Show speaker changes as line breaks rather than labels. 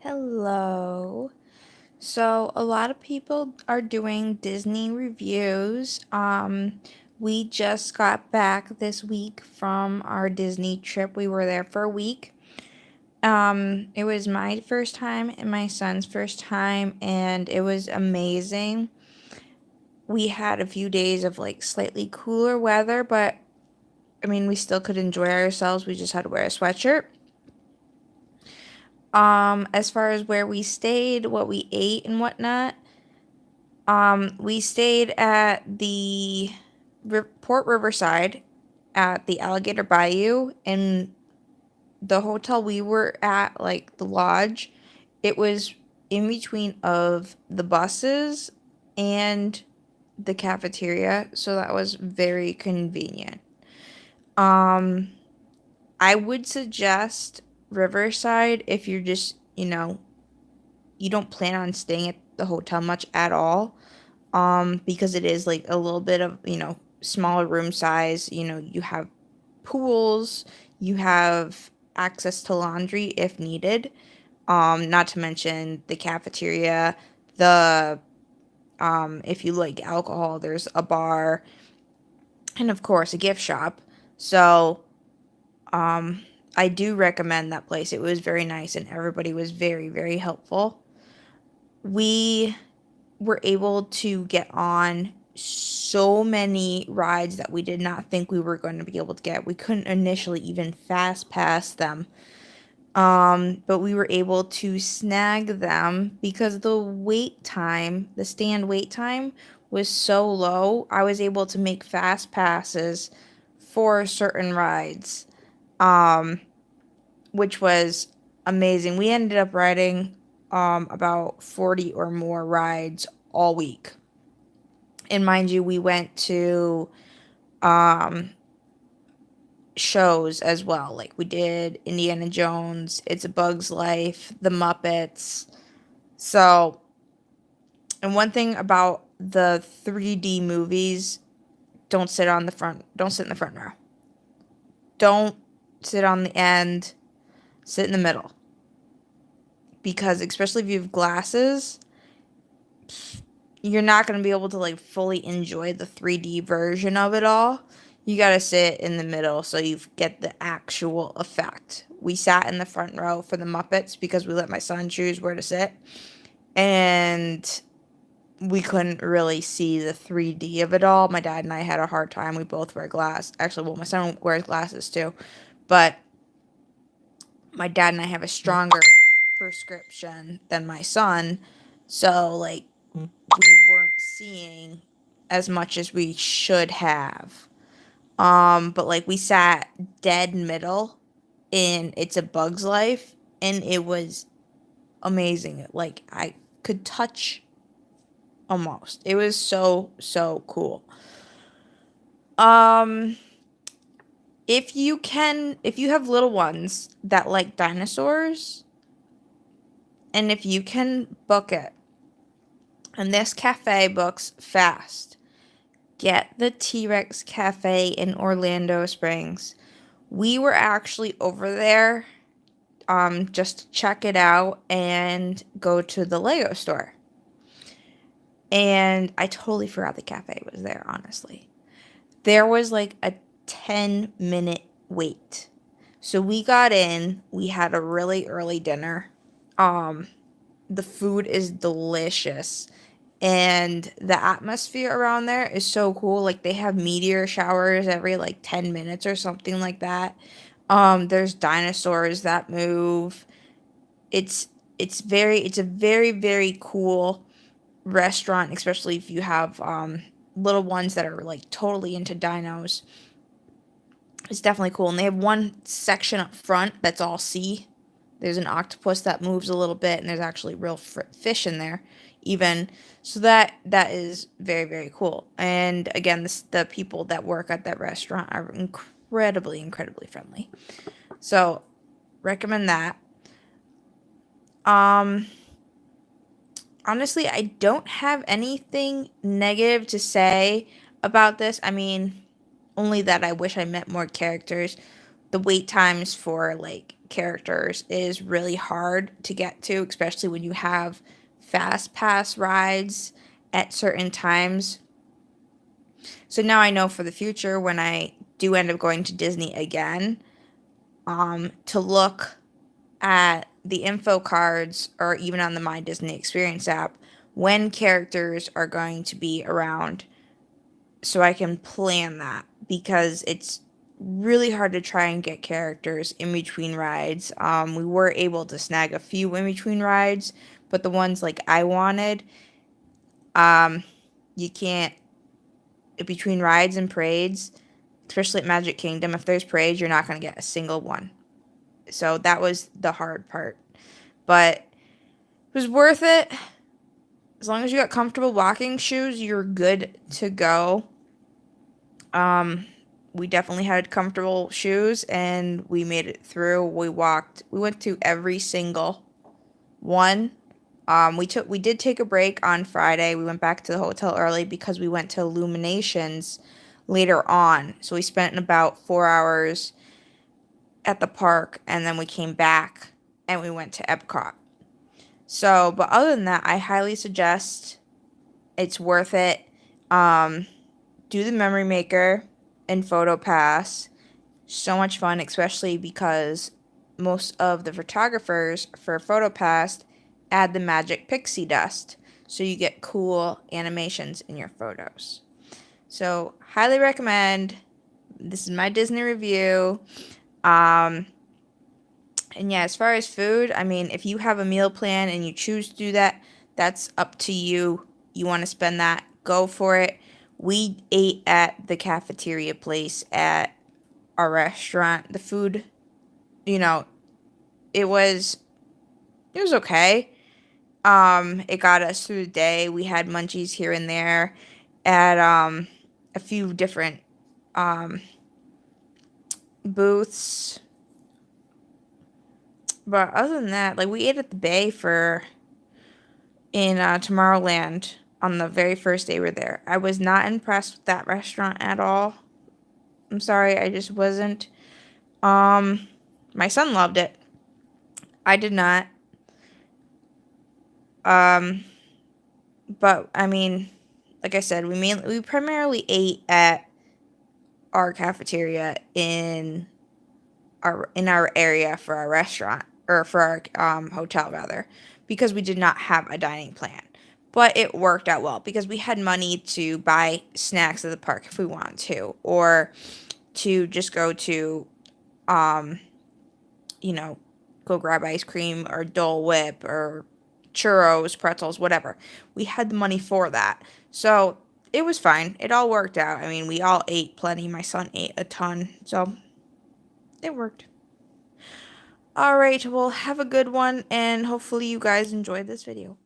Hello. So a lot of people are doing Disney reviews. We just got back this week from our Disney trip. We were there for a week. It was my first time and my son's first time, and it was amazing. We had a few days of like slightly cooler weather, but I mean, we still could enjoy ourselves. We just had to wear a sweatshirt. As far as where we stayed, what we ate and whatnot, we stayed at the Port Riverside at the Alligator Bayou, and the hotel we were at, like the lodge, it was in between of the buses and the cafeteria, so that was very convenient. Um, I would suggest Riverside if you're just, you don't plan on staying at the hotel much at all, because it is like a little bit of, smaller room size. You have pools, you have access to laundry if needed, not to mention the cafeteria, the if you like alcohol, there's a bar, and of course a gift shop. So um I do recommend that place. It was very nice and everybody was very, very helpful. We were able to get on so many rides that we did not think we were going to be able to get. We couldn't initially even fast pass them. But we were able to snag them because the stand wait time was so low. I was able to make fast passes for certain rides, um, which was amazing. We ended up riding about 40 or more rides all week. And mind you, we went to um shows as well. Like we did Indiana Jones, It's a Bug's Life, The Muppets. So, and one thing about the 3D movies, don't sit in the front row. Don't sit on the end, sit in the middle. Because especially if you have glasses, you're not going to be able to like fully enjoy the 3D version of it all. You got to sit in the middle so you get the actual effect. We sat in the front row for the Muppets because we let my son choose where to sit. And we couldn't really see the 3D of it all. My dad and I had a hard time. We both wear glass. Actually, well, my son wears glasses too. But my dad and I have a stronger prescription than my son. So, like, we weren't seeing as much as we should have. But like we sat dead middle in It's a Bug's Life, and it was amazing. Like I could touch almost. It was so, so cool. Um if you have little ones that like dinosaurs, and if you can book it, and this cafe books fast, get the T-Rex Cafe in Orlando Springs. We were actually over there just to check it out and go to the Lego store. And I totally forgot the cafe was there, honestly. There was like a 10-minute wait. So we got in, we had a really early dinner. Um the food is delicious, and the atmosphere around there is so cool. Like they have meteor showers every like 10 minutes or something like that. There's dinosaurs that move. It's it's a very, very cool restaurant, especially if you have little ones that are like totally into dinos. It's definitely cool. And they have one section up front that's all sea. There's an octopus that moves a little bit, and there's actually real fish in there, even. So that is very, very cool. And again, the people that work at that restaurant are incredibly, incredibly friendly. So recommend that. Um, Honestly, I don't have anything negative to say about this. I mean, only that I wish I met more characters. the wait times for like characters is really hard to get to, especially when you have fast pass rides at certain times. So now I know for the future when I do end up going to Disney again, to look at the info cards or even on the My Disney Experience app when characters are going to be around so I can plan that, because it's really hard to try and get characters in between rides. We were able to snag a few in between rides, but the ones like I wanted, you can't, between rides and parades, especially at Magic Kingdom, if there's parades, you're not going to get a single one. So that was the hard part. But it was worth it. As long as you got comfortable walking shoes, you're good to go. We definitely had comfortable shoes and we made it through. We went to every single one. We did take a break on Friday. We went back to the hotel early because we went to Illuminations later on. So we spent about 4 hours at the park and then we came back and we went to Epcot. So, but other than that, I highly suggest, it's worth it. Do the Memory Maker and PhotoPass. So much fun, especially because most of the photographers for PhotoPass add the magic pixie dust, so you get cool animations in your photos. So, highly recommend. This is my Disney review. And yeah, as far as food, I mean, if you have a meal plan and you choose to do that, that's up to you. You want to spend that, go for it. We ate at the cafeteria place at our restaurant. The food, you know, it was okay. It got us through the day. We had munchies here and there at a few different booths. But other than that, like, we ate at the Bay in Tomorrowland on the very first day we were there. I was not impressed with that restaurant at all. I'm sorry, I just wasn't. My son loved it. I did not. But I mean, like I said, we primarily ate at our cafeteria in our area for our restaurant, or for our hotel rather, because we did not have a dining plan. But it worked out well because we had money to buy snacks at the park if we wanted to, or to just go to, go grab ice cream or Dole Whip or churros, pretzels, whatever. We had the money for that. So it was fine. It all worked out. I mean, we all ate plenty. My son ate a ton. So it worked. Alright, well, have a good one, and hopefully you guys enjoyed this video.